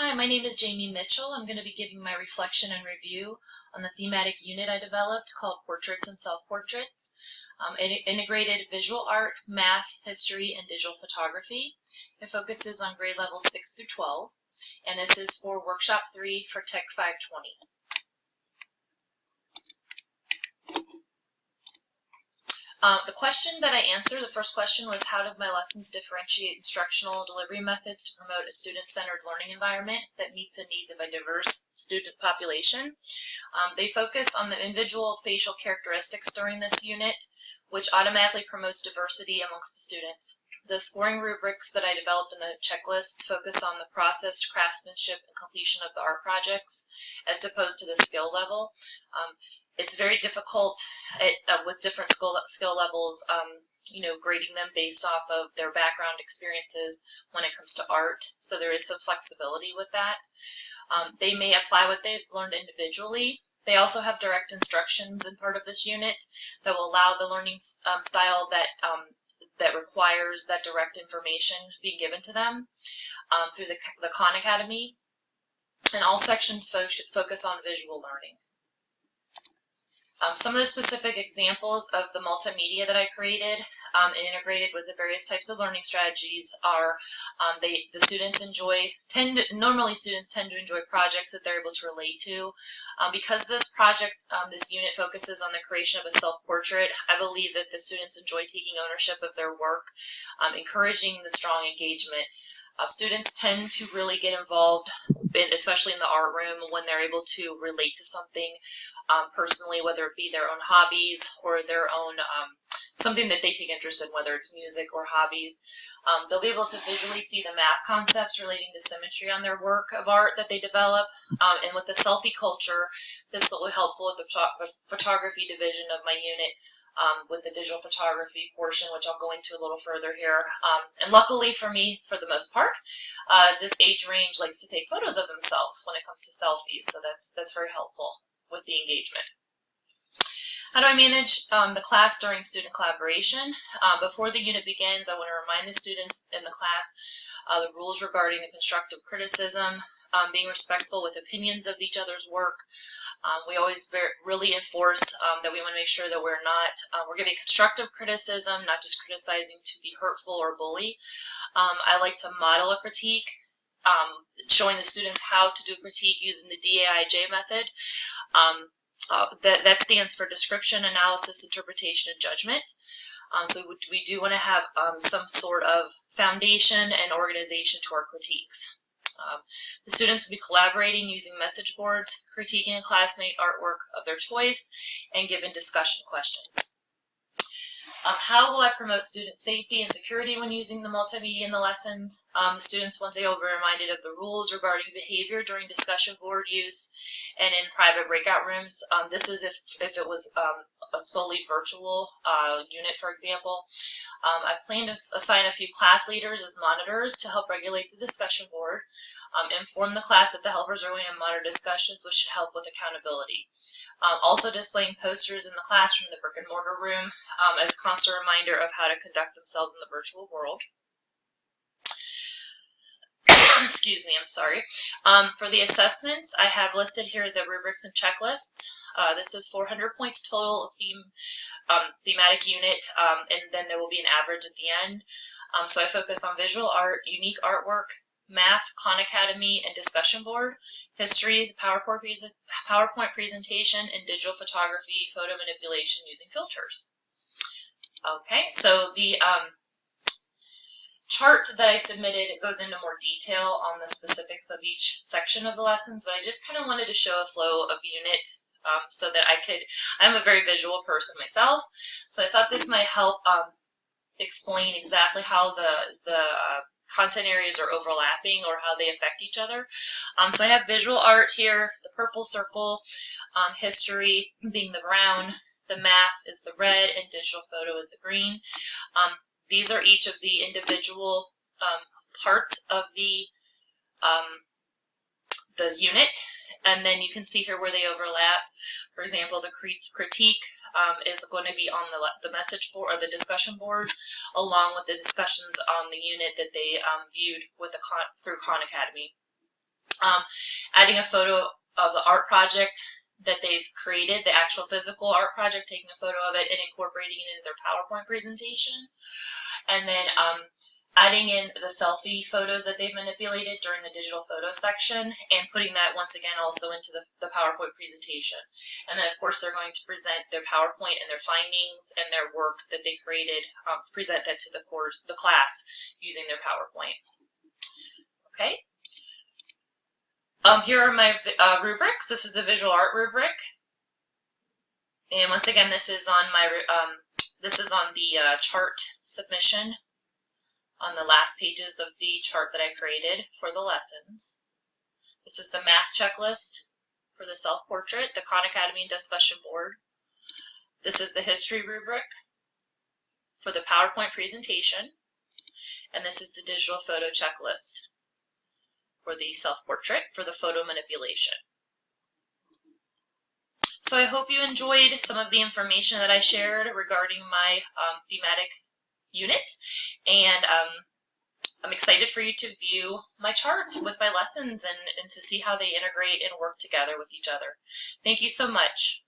Hi, my name is Jamie Mitchell. I'm going to be giving my reflection and review on the thematic unit I developed called Portraits and Self-Portraits. It integrated visual art, math, history, and digital photography. It focuses on grade levels 6 through 12, and this is for Workshop 3 for Tech520. The question that I answered, the first question was, how did my lessons differentiate instructional delivery methods to promote a student-centered learning environment that meets the needs of a diverse student population? They focus on the individual facial characteristics during this unit, which automatically promotes diversity amongst the students. The scoring rubrics that I developed in the checklists focus on the process, craftsmanship, and completion of the art projects, as opposed to the skill level. It's very difficult with different skill levels, grading them based off of their background experiences when it comes to art. So there is some flexibility with that. They may apply what they've learned individually. They also have direct instructions in part of this unit that will allow the learning style that requires that direct information being given to them through the Khan Academy. And all sections focus on visual learning. Some of the specific examples of the multimedia that I created and integrated with the various types of learning strategies are normally students tend to enjoy projects that they're able to relate to. Because this unit focuses on the creation of a self-portrait, I believe that the students enjoy taking ownership of their work, encouraging the strong engagement. Students tend to really get involved, especially in the art room, when they're able to relate to something personally, whether it be their own hobbies or their own something that they take interest in, whether it's music or hobbies. They'll be able to visually see the math concepts relating to symmetry on their work of art that they develop. And with the selfie culture, this will be helpful with the photography division of my unit. With the digital photography portion, which I'll go into a little further here. And luckily for me, for the most part, this age range likes to take photos of themselves when it comes to selfies, so that's very helpful with the engagement. How do I manage the class during student collaboration? Before the unit begins, I want to remind the students in the class the rules regarding the constructive criticism, being respectful with opinions of each other's work. We always really enforce that we want to make sure that we're giving constructive criticism, not just criticizing to be hurtful or bully. I like to model a critique, showing the students how to do a critique using the DAIJ method. That stands for description, analysis, interpretation, and judgment. So we do want to have some sort of foundation and organization to our critiques. The students will be collaborating using message boards, critiquing a classmate artwork of their choice, and giving discussion questions. How will I promote student safety and security when using the multimedia in the lessons? The students, once they will be reminded of the rules regarding behavior during discussion board use and in private breakout rooms. This is if it was a solely virtual unit, for example. I plan to assign a few class leaders as monitors to help regulate the discussion board, inform the class that the helpers are going to monitor discussions, which should help with accountability. Also displaying posters in the classroom, the brick and mortar room, as a constant reminder of how to conduct themselves in the virtual world. Excuse me, I'm sorry. For the assessments, I have listed here the rubrics and checklists. This is 400 points total thematic unit, and then there will be an average at the end. So I focus on visual art, unique artwork, math, Khan Academy, and discussion board, history, PowerPoint presentation, and digital photography, photo manipulation using filters. Okay, so the chart that I submitted, it goes into more detail on the specifics of each section of the lessons, but I just kind of wanted to show a flow of unit so that I'm a very visual person myself, so I thought this might help explain exactly how the content areas are overlapping or how they affect each other. So I have visual art here, the purple circle, history being the brown, the math is the red, and digital photo is the green. These are each of the individual parts of the unit, and then you can see here where they overlap. For example, the critique is going to be on the message board or the discussion board, along with the discussions on the unit that they viewed with through Khan Academy. Adding a photo of the art project that they've created, the actual physical art project, taking a photo of it and incorporating it into their PowerPoint presentation. And then adding in the selfie photos that they've manipulated during the digital photo section and putting that once again also into the PowerPoint presentation. And then of course they're going to present their PowerPoint and their findings and their work that they created, present that to the class using their PowerPoint. Okay. Here are my rubrics. This is a visual art rubric. And once again, this is on my the chart submission on the last pages of the chart that I created for the lessons. This is the math checklist for the self-portrait, the Khan Academy discussion board. This is the history rubric for the PowerPoint presentation. And this is the digital photo checklist for the self-portrait for the photo manipulation. So I hope you enjoyed some of the information that I shared regarding my thematic unit, and I'm excited for you to view my chart with my lessons and to see how they integrate and work together with each other. Thank you so much.